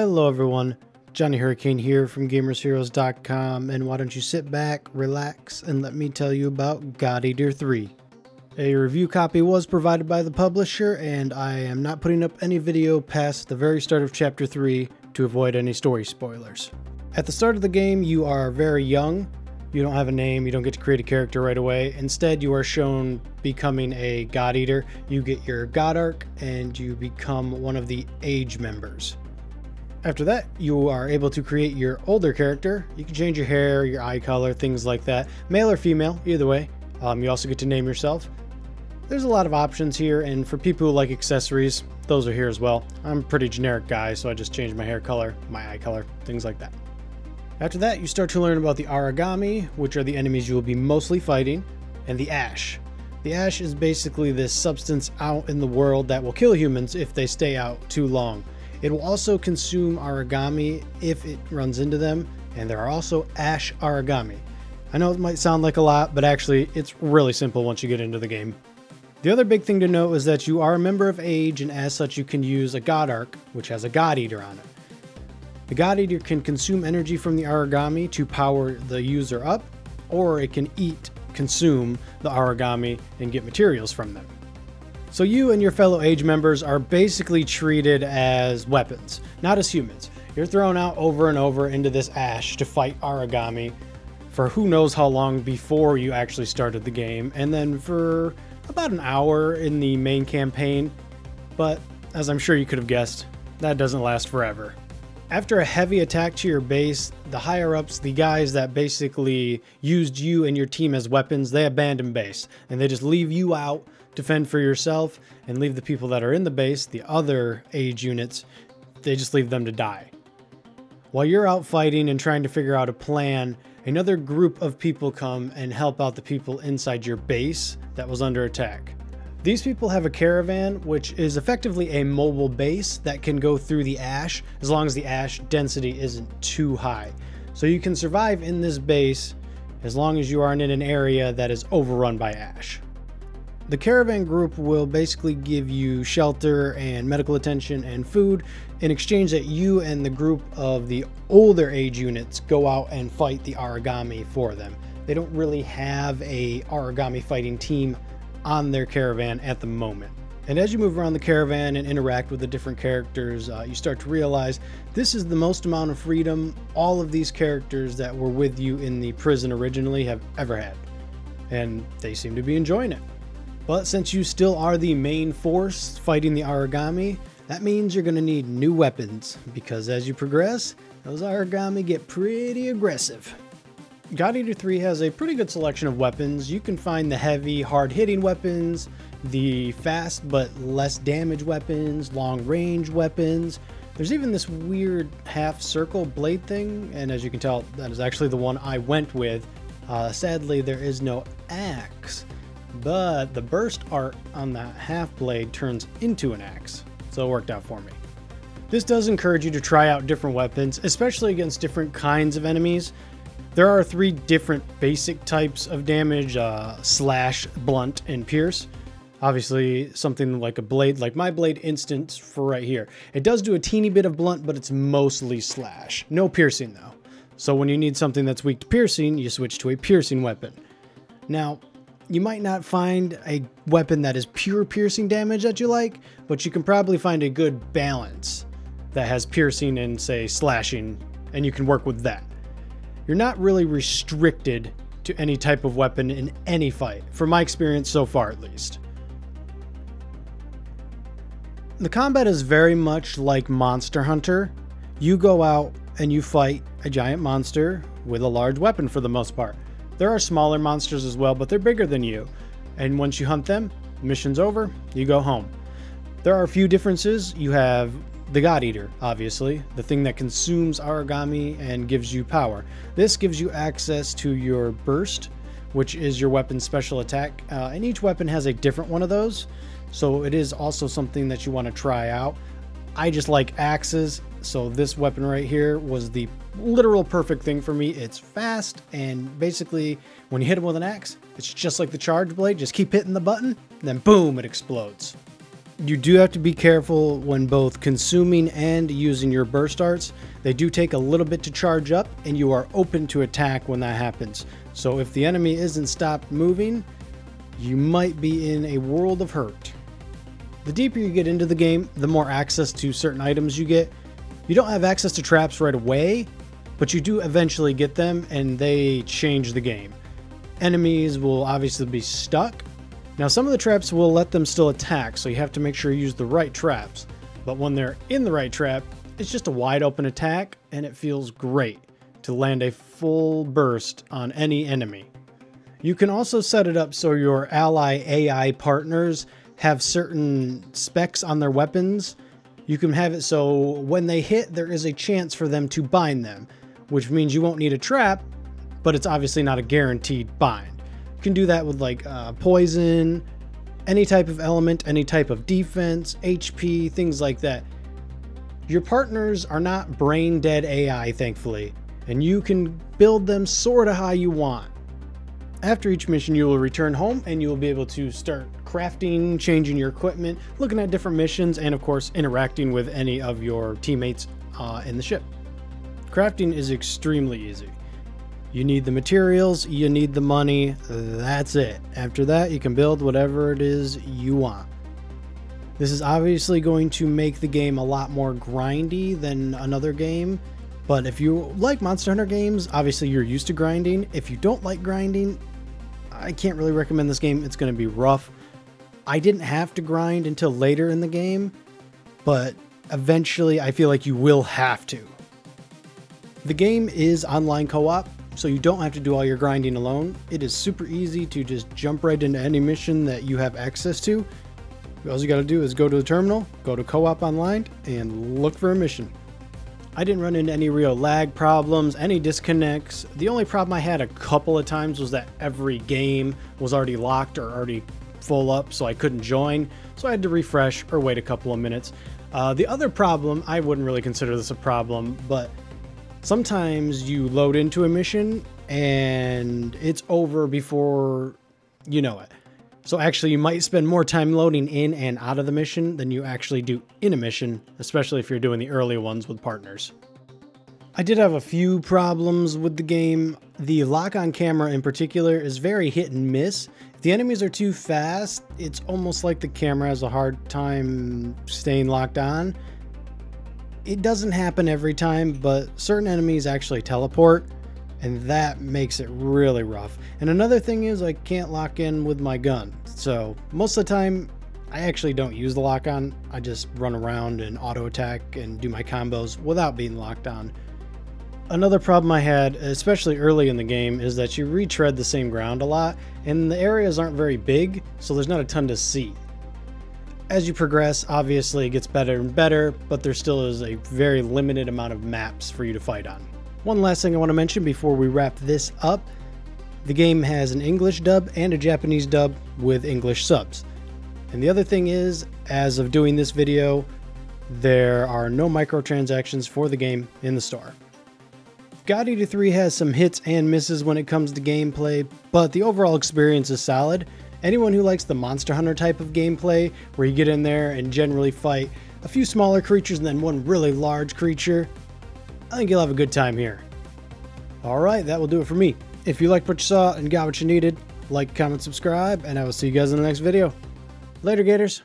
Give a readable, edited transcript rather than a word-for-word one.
Hello everyone, Johnny Hurricane here from GamersHeroes.com, and why don't you sit back, relax, and let me tell you about God Eater 3. A review copy was provided by the publisher, and I am not putting up any video past the very start of Chapter 3 to avoid any story spoilers. At the start of the game, you are very young. You don't have a name, you don't get to create a character right away. Instead, you are shown becoming a God Eater. You get your God arc, and you become one of the age members. After that, you are able to create your older character. You can change your hair, your eye color, things like that. Male or female, either way. You also get to name yourself. There's a lot of options here, and for people who like accessories, those are here as well. I'm a pretty generic guy, so I just changed my hair color, my eye color, things like that. After that, you start to learn about the Aragami, which are the enemies you will be mostly fighting, and the Ash. The Ash is basically this substance out in the world that will kill humans if they stay out too long. It will also consume Aragami if it runs into them, and there are also Ash Aragami. I know it might sound like a lot, but actually it's really simple once you get into the game. The other big thing to note is that you are a member of Age, and as such you can use a God Arc, which has a God Eater on it. The God Eater can consume energy from the Aragami to power the user up, or it can consume the Aragami and get materials from them. So you and your fellow Age members are basically treated as weapons, not as humans. You're thrown out over and over into this ash to fight Aragami for who knows how long before you actually started the game, and then for about an hour in the main campaign. But as I'm sure you could have guessed, that doesn't last forever. After a heavy attack to your base, the higher-ups, the guys that basically used you and your team as weapons, they abandon base, and they just leave you out to fend for yourself, and leave the people that are in the base, the other Age units, they just leave them to die. While you're out fighting and trying to figure out a plan, another group of people come and help out the people inside your base that was under attack. These people have a caravan, which is effectively a mobile base that can go through the ash as long as the ash density isn't too high. So you can survive in this base as long as you aren't in an area that is overrun by ash. The caravan group will basically give you shelter and medical attention and food in exchange that you and the group of the older Age units go out and fight the Aragami for them. They don't really have a Aragami fighting team on their caravan at the moment. And as you move around the caravan and interact with the different characters, you start to realize this is the most amount of freedom all of these characters that were with you in the prison originally have ever had. And they seem to be enjoying it. But since you still are the main force fighting the Aragami, that means you're going to need new weapons, because as you progress, those Aragami get pretty aggressive. God Eater 3 has a pretty good selection of weapons. You can find the heavy, hard-hitting weapons, the fast but less damage weapons, long-range weapons. There's even this weird half-circle blade thing, and as you can tell, that is actually the one I went with. Sadly, there is no axe, but the burst art on that half blade turns into an axe, so it worked out for me. This does encourage you to try out different weapons, especially against different kinds of enemies. There are 3 different basic types of damage, slash, blunt, and pierce. Obviously, something like a blade, like my blade instance for right here. It does do a teeny bit of blunt, but it's mostly slash. No piercing though. So when you need something that's weak to piercing, you switch to a piercing weapon. Now, you might not find a weapon that is pure piercing damage that you like, but you can probably find a good balance that has piercing and, say, slashing, and you can work with that. You're not really restricted to any type of weapon in any fight, from my experience so far at least. The combat is very much like Monster Hunter. You go out and you fight a giant monster with a large weapon for the most part. There are smaller monsters as well, but they're bigger than you. And once you hunt them, mission's over, you go home. There are a few differences. You have the God Eater, obviously, the thing that consumes Aragami and gives you power. This gives you access to your burst, which is your weapon's special attack, and each weapon has a different one of those, so it is also something that you want to try out. I just like axes, so this weapon right here was the literal perfect thing for me. It's fast, and basically when you hit him with an axe, it's just like the charge blade. Just keep hitting the button, and then boom, it explodes. You do have to be careful when both consuming and using your burst arts. They do take a little bit to charge up, and you are open to attack when that happens. So if the enemy isn't stopped moving, you might be in a world of hurt. The deeper you get into the game, the more access to certain items you get. You don't have access to traps right away, but you do eventually get them, and they change the game. Enemies will obviously be stuck. Now, some of the traps will let them still attack, so you have to make sure you use the right traps. But when they're in the right trap, it's just a wide open attack, and it feels great to land a full burst on any enemy. You can also set it up so your ally AI partners have certain specs on their weapons. You can have it so when they hit, there is a chance for them to bind them, which means you won't need a trap, but it's obviously not a guaranteed bind. You can do that with like poison, any type of element, any type of defense, HP, things like that. Your partners are not brain dead AI, thankfully, and you can build them sort of how you want. After each mission, you will return home and you will be able to start crafting, changing your equipment, looking at different missions, and of course interacting with any of your teammates in the ship. Crafting is extremely easy. You need the materials, you need the money, that's it. After that, you can build whatever it is you want. This is obviously going to make the game a lot more grindy than another game, but if you like Monster Hunter games, obviously you're used to grinding. If you don't like grinding, I can't really recommend this game. It's going to be rough. I didn't have to grind until later in the game, but eventually I feel like you will have to. The game is online co-op, so you don't have to do all your grinding alone. It is super easy to just jump right into any mission that you have access to. All you got to do is go to the terminal, go to co-op online, and look for a mission. I didn't run into any real lag problems, any disconnects. The only problem I had a couple of times was that every game was already locked or already full up, so I couldn't join. So I had to refresh or wait a couple of minutes. The other problem, I wouldn't really consider this a problem, but sometimes you load into a mission and it's over before you know it. So actually you might spend more time loading in and out of the mission than you actually do in a mission, especially if you're doing the early ones with partners. I did have a few problems with the game. The lock-on camera in particular is very hit and miss. If the enemies are too fast, it's almost like the camera has a hard time staying locked on. It doesn't happen every time, but certain enemies actually teleport, and that makes it really rough. And another thing is I can't lock in with my gun. So most of the time, I actually don't use the lock-on. I just run around and auto-attack and do my combos without being locked on. Another problem I had, especially early in the game, is that you retread the same ground a lot, and the areas aren't very big, so there's not a ton to see. As you progress, obviously it gets better and better, but there still is a very limited amount of maps for you to fight on. One last thing I want to mention before we wrap this up. The game has an English dub and a Japanese dub with English subs. And the other thing is, as of doing this video, there are no microtransactions for the game in the store. God Eater 3 has some hits and misses when it comes to gameplay, but the overall experience is solid. Anyone who likes the Monster Hunter type of gameplay, where you get in there and generally fight a few smaller creatures and then one really large creature, I think you'll have a good time here. Alright, that will do it for me. If you liked what you saw and got what you needed, like, comment, subscribe, and I will see you guys in the next video. Later, Gators.